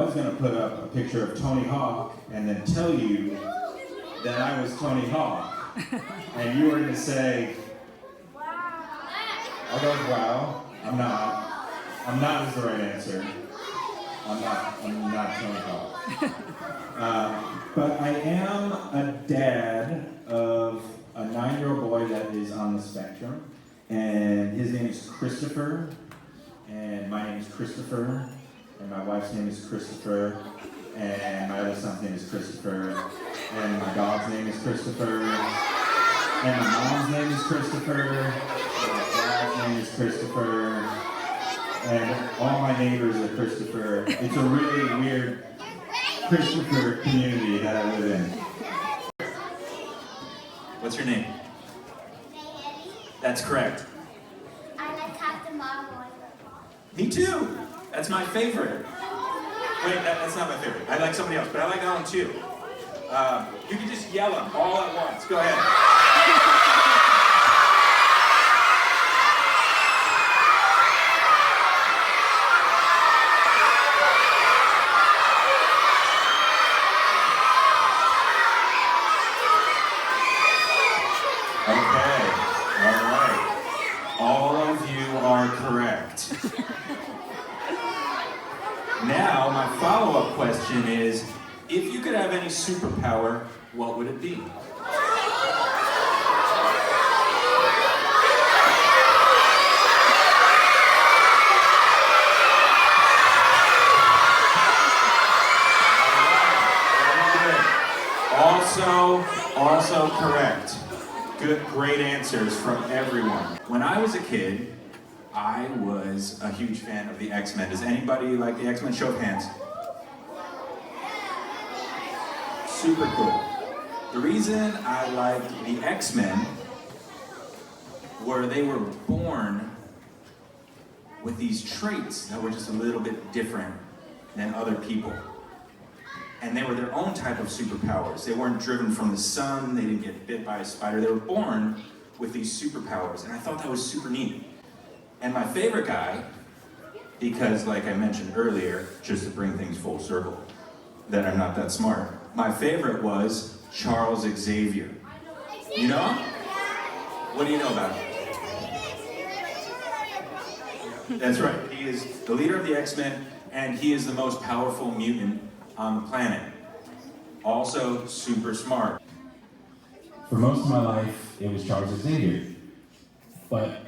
was going to put up a picture of Tony Hawk and then tell you that I was Tony Hawk. And you were going to say, I go, wow, I'm not. I'm not is the right answer. I'm not Tony Hawk. But I am a dad of a 9-year-old boy that is on the spectrum. And his name is Christopher. And my name is Christopher. And my wife's name is Christopher. And my other son's name is Christopher. And my dog's name is Christopher. And my mom's name is Christopher. And my dad's name is Christopher. And all my neighbors are Christopher. It's a really weird Christopher community that I live in. What's your name? That's correct. I like Captain Marvel. Me too. That's my favorite. Wait, that's not my favorite. I like somebody else, but I like that one too. You can just yell them all at once. Go ahead. Okay, all right. All of you are correct. Now, my follow-up question is, if you could have any superpower, what would it be? Also correct. Good, great answers from everyone. When I was a kid, I was a huge fan of the X-Men. Does anybody like the X-Men? Show of hands. Super cool. The reason I liked the X-Men were they were born with these traits that were just a little bit different than other people. And they were their own type of superpowers. They weren't driven from the sun, they didn't get bit by a spider. They were born with these superpowers, and I thought that was super neat. And my favorite guy, because like I mentioned earlier, just to bring things full circle, that I'm not that smart, my favorite was Charles Xavier. You know? What do you know about him? That's right, he is the leader of the X-Men, and he is the most powerful mutant on the planet. Also super smart. For most of my life, it was Charles Xavier. But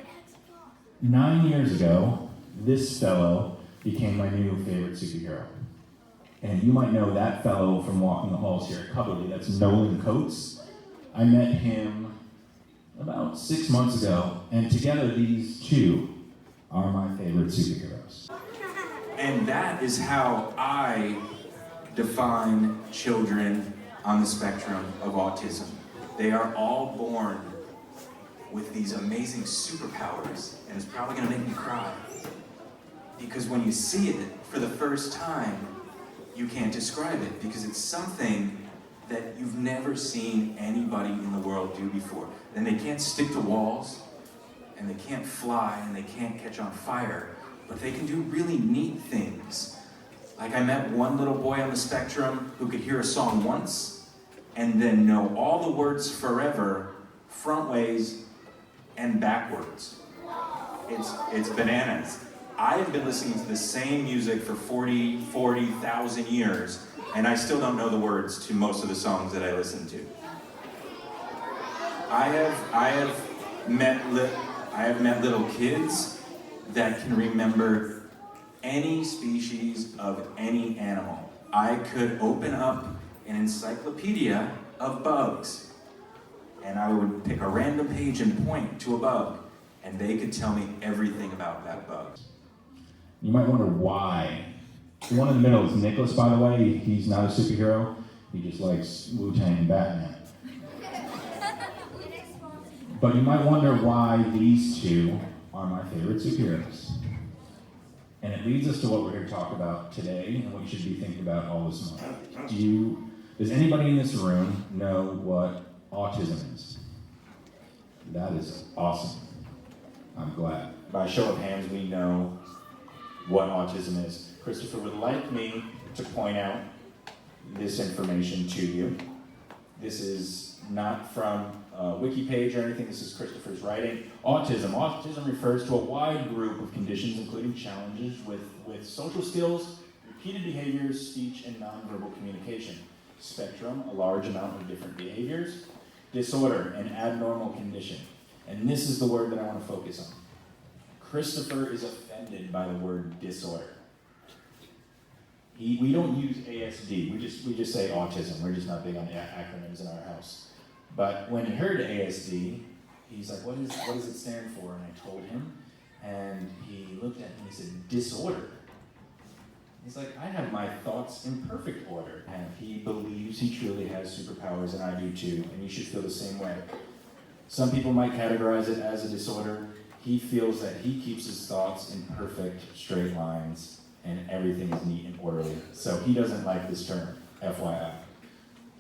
9 years ago, this fellow became my new favorite superhero. And you might know that fellow from walking the halls here at Cubberley. That's Nolan Coates. I met him about 6 months ago, and together these two are my favorite superheroes. And that is how I define children on the spectrum of autism. They are all born with these amazing superpowers, and it's probably gonna make me cry. Because when you see it for the first time, you can't describe it, because it's something that you've never seen anybody in the world do before. And they can't stick to walls, and they can't fly, and they can't catch on fire, but they can do really neat things. Like I met one little boy on the spectrum who could hear a song once and then know all the words forever, frontways and backwards. It's bananas. I've been listening to the same music for 40,000 years, and I still don't know the words to most of the songs that I listen to. I have met little kids that can remember any species of any animal. I could open up an encyclopedia of bugs, and I would pick a random page and point to a bug, and they could tell me everything about that bug. You might wonder why. The one in the middle is Nicholas, by the way. He's not a superhero. He just likes Wu-Tang and Batman. But you might wonder why these two are my favorite superheroes. And it leads us to what we're here to talk about today and what you should be thinking about all this month. Does anybody in this room know what autism is? That is awesome. I'm glad. By show of hands, we know what autism is. Christopher would like me to point out this information to you. This is not from a wiki page or anything, this is Christopher's writing. Autism. Autism refers to a wide group of conditions, including challenges with social skills, repeated behaviors, speech, and nonverbal communication. Spectrum, a large amount of different behaviors. Disorder, an abnormal condition. And this is the word that I want to focus on. Christopher is offended by the word disorder. We don't use ASD, we just say autism. We're just not big on acronyms in our house. But when he heard ASD, he's like, what does it stand for? And I told him, and he looked at me and he said, disorder. He's like, I have my thoughts in perfect order. And he believes he truly has superpowers, and I do too, and you should feel the same way. Some people might categorize it as a disorder. He feels that he keeps his thoughts in perfect straight lines, and everything is neat and orderly. So he doesn't like this term, FYI.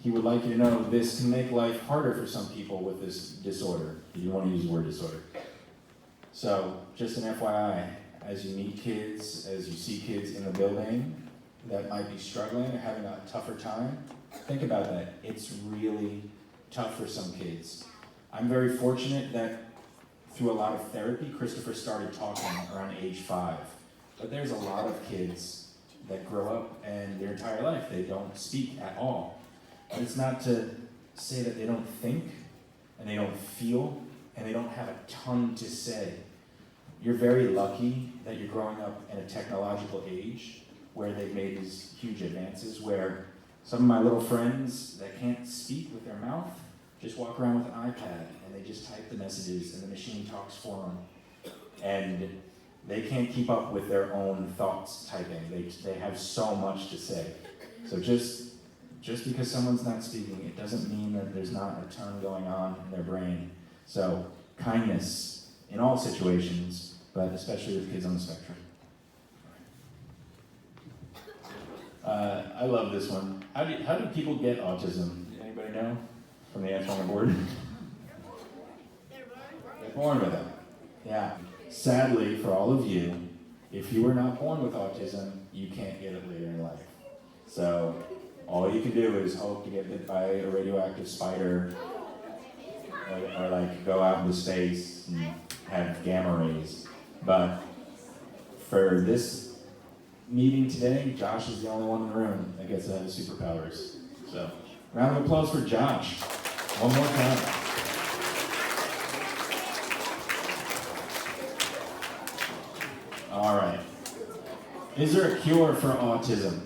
He would like you to know this can make life harder for some people with this disorder. You don't want to use the word disorder. So, just an FYI, as you meet kids, as you see kids in the building that might be struggling or having a tougher time, think about that. It's really tough for some kids. I'm very fortunate that through a lot of therapy, Christopher started talking around age 5. But there's a lot of kids that grow up and their entire life they don't speak at all. And it's not to say that they don't think and they don't feel and they don't have a ton to say. You're very lucky that you're growing up in a technological age where they've made these huge advances, where some of my little friends that can't speak with their mouth just walk around with an iPad and they just type the messages and the machine talks for them. And they can't keep up with their own thoughts typing. They have so much to say. So just because someone's not speaking, it doesn't mean that there's not a ton going on in their brain. So kindness in all situations, but especially with kids on the spectrum. I love this one. How do people get autism? Anybody know from the actual board? They're born with it. Yeah. Sadly, for all of you, if you were not born with autism, you can't get it later in life. So all you can do is hope to get bit by a radioactive spider, or like go out into space and have gamma rays. But for this meeting today, Josh is the only one in the room that gets to have superpowers. So round of applause for Josh. One more time. All right. Is there a cure for autism?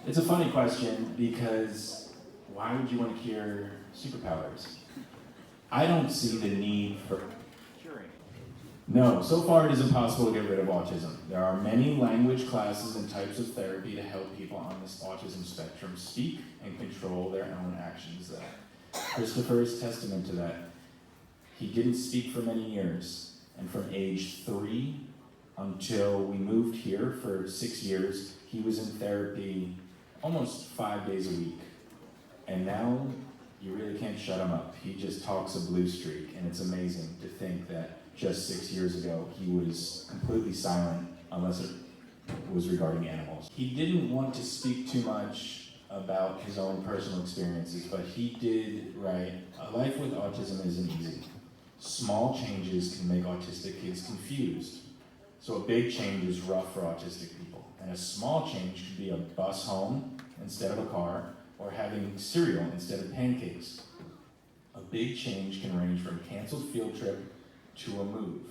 It's a funny question because why would you want to cure superpowers? I don't see the need for curing. No, so far it is impossible to get rid of autism. There are many language classes and types of therapy to help people on this autism spectrum speak and control their own actions. Christopher is testament to that. He didn't speak for many years, and from age 3 until we moved here for 6 years, he was in therapy almost 5 days a week. And now, you really can't shut him up. He just talks a blue streak, and it's amazing to think that just 6 years ago, he was completely silent, unless it was regarding animals. He didn't want to speak too much about his own personal experiences, but he did write, "A life with autism isn't easy. Small changes can make autistic kids confused. So a big change is rough for autistic people. And a small change could be a bus home instead of a car, or having cereal instead of pancakes. A big change can range from a canceled field trip to a move.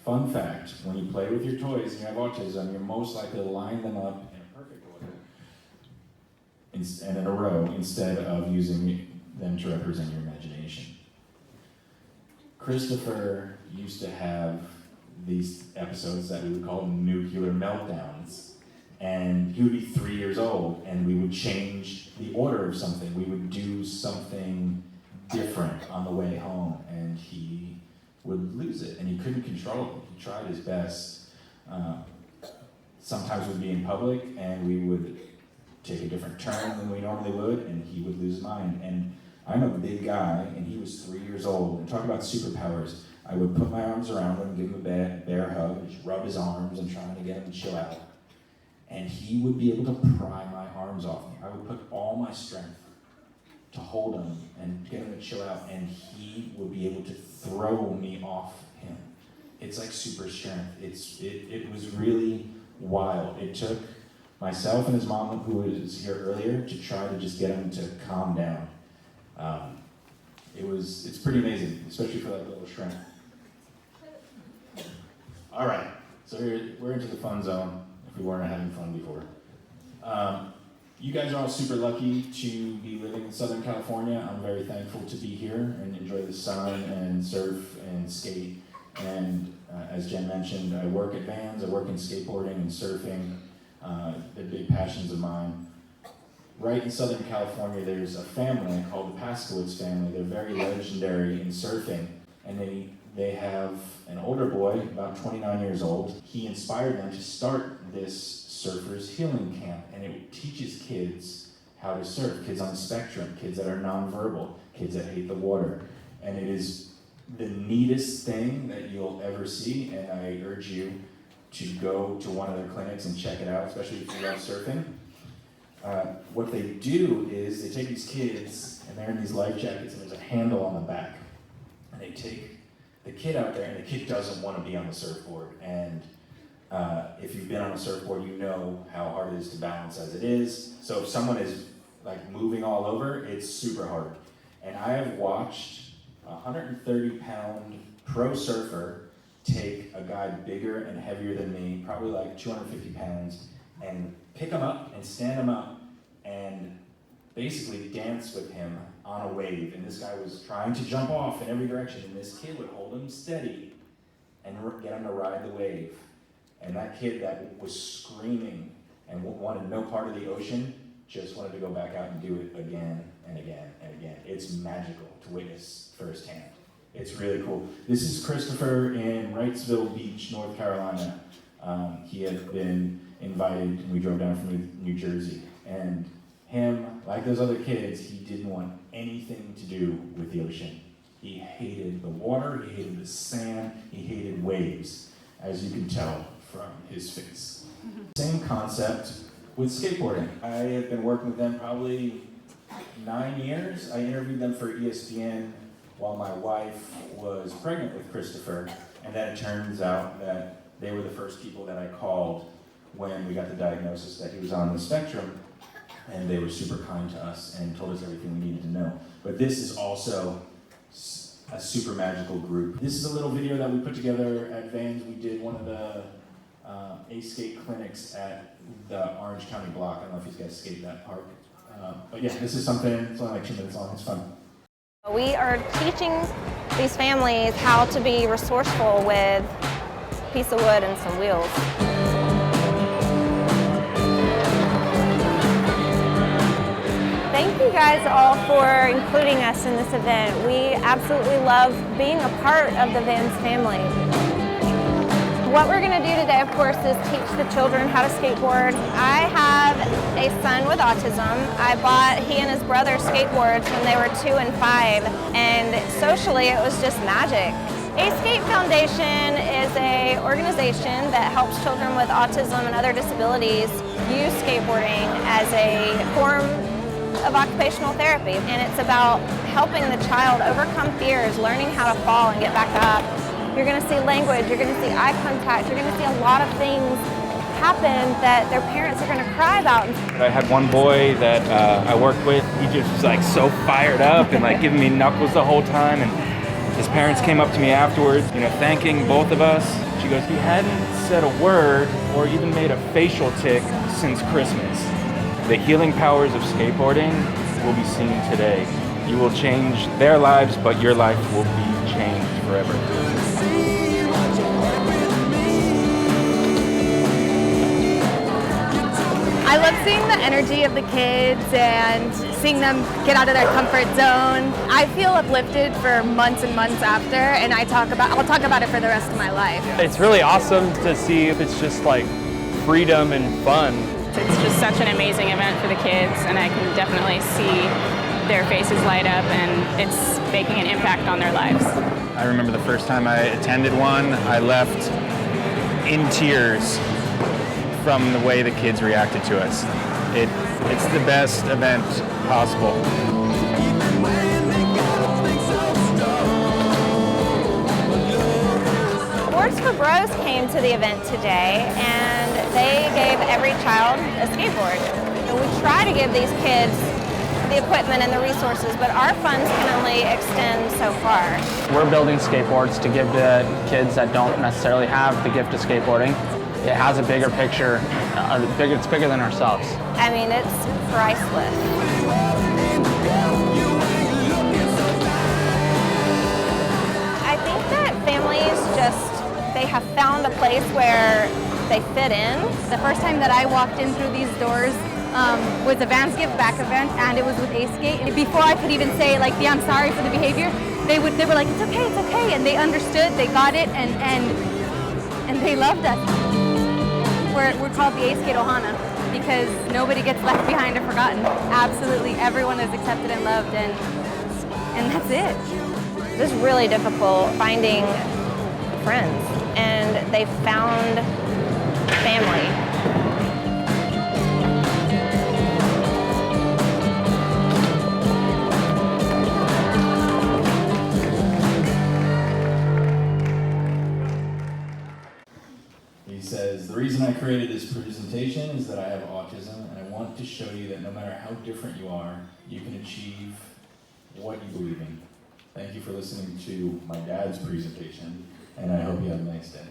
Fun fact, when you play with your toys and you have autism, you're most likely to line them up in a perfect order and in a row instead of using them to represent your imagination." Christopher used to have these episodes that we would call nuclear meltdowns. And he would be 3 years old, and we would change the order of something. We would do something different on the way home, and he would lose it, and he couldn't control it. He tried his best. Sometimes we'd be in public, and we would take a different turn than we normally would, and he would lose his mind. And I'm a big guy, and he was 3 years old. And talk about superpowers. I would put my arms around him, give him a bear hug, and just rub his arms and trying to get him to chill out. And he would be able to pry my arms off me. I would put all my strength to hold him and get him to chill out, and he would be able to throw me off him. It's like super strength. It was really wild. It took myself and his mom, who was here earlier, to try to just get him to calm down. It's pretty amazing, especially for that little shrimp. All right, so we're into the fun zone, if we weren't having fun before. You guys are all super lucky to be living in Southern California. I'm very thankful to be here and enjoy the sun and surf and skate. And as Jen mentioned, I work at Vans, I work in skateboarding and surfing. They're big passions of mine. Right in Southern California, there's a family called the Paskowitz family. They're very legendary in surfing, and they have an older boy, about 29 years old. He inspired them to start this Surfers Healing Camp, and it teaches kids how to surf, kids on the spectrum, kids that are nonverbal, kids that hate the water. And it is the neatest thing that you'll ever see, and I urge you to go to one of their clinics and check it out, especially if you love surfing. What they do is they take these kids, and they're in these life jackets, and there's a handle on the back. And they take the kid out there, and the kid doesn't want to be on the surfboard. And if you've been on a surfboard, you know how hard it is to balance as it is. So if someone is like moving all over, it's super hard. And I have watched a 130-pound pro surfer take a guy bigger and heavier than me, probably like 250 pounds, and pick him up and stand him up and basically dance with him on a wave. And this guy was trying to jump off in every direction, and this kid would hold him steady and get him to ride the wave. And that kid that was screaming and wanted no part of the ocean just wanted to go back out and do it again and again and again. It's magical to witness firsthand. It's really cool. This is Christopher in Wrightsville Beach, North Carolina. He had been invited, and we drove down from New Jersey. And him, like those other kids, he didn't want anything to do with the ocean. He hated the water, he hated the sand, he hated waves, as you can tell from his face. Same concept with skateboarding. I have been working with them probably 9 years. I interviewed them for ESPN while my wife was pregnant with Christopher, and then it turns out that they were the first people that I called when we got the diagnosis that he was on the spectrum, and they were super kind to us and told us everything we needed to know. But this is also a super magical group. This is a little video that we put together at Vans. We did one of the A-skate clinics at the Orange County block. I don't know if you guys skate that park. But yeah, this is something, it's only like 2 minutes long, it's fun. We are teaching these families how to be resourceful with a piece of wood and some wheels. Thank you guys all for including us in this event. We absolutely love being a part of the Vans family. What we're going to do today, of course, is teach the children how to skateboard. I have a son with autism. I bought he and his brother skateboards when they were 2 and 5, and socially it was just magic. A-Skate Foundation is an organization that helps children with autism and other disabilities use skateboarding as a form of occupational therapy, and it's about helping the child overcome fears, learning how to fall and get back up. You're going to see language, you're going to see eye contact, you're going to see a lot of things happen that their parents are going to cry about. I had one boy that I worked with, he just was like so fired up and like giving me knuckles the whole time, and his parents came up to me afterwards, thanking both of us. She goes, he hadn't said a word or even made a facial tick since Christmas. The healing powers of skateboarding will be seen today. You will change their lives, but your life will be changed forever. I love seeing the energy of the kids and seeing them get out of their comfort zone. I feel uplifted for months and months after, and I'll talk about it for the rest of my life. It's really awesome to see if it's just like freedom and fun. It's just such an amazing event for the kids, and I can definitely see their faces light up, and it's making an impact on their lives. I remember the first time I attended one, I left in tears from the way the kids reacted to us. It's the best event possible. Boards for Bros came to the event today, and they gave every child a skateboard. And we try to give these kids the equipment and the resources, but our funds can only extend so far. We're building skateboards to give to kids that don't necessarily have the gift of skateboarding. It has a bigger picture, it's bigger than ourselves. I mean, it's priceless. I think that families they have found a place where they fit in. The first time that I walked in through these doors was a Vans Give Back event, and it was with A-Skate. And before I could even say like the I'm sorry for the behavior, they were like, it's okay, and they understood, they got it, and they loved us. We're called the A-Skate Ohana because nobody gets left behind or forgotten. Absolutely everyone is accepted and loved, and that's it. It was really difficult finding friends, and they found family. He says, the reason I created this presentation is that I have autism, and I want to show you that no matter how different you are, you can achieve what you believe in. Thank you for listening to my dad's presentation, and I hope you have a nice day.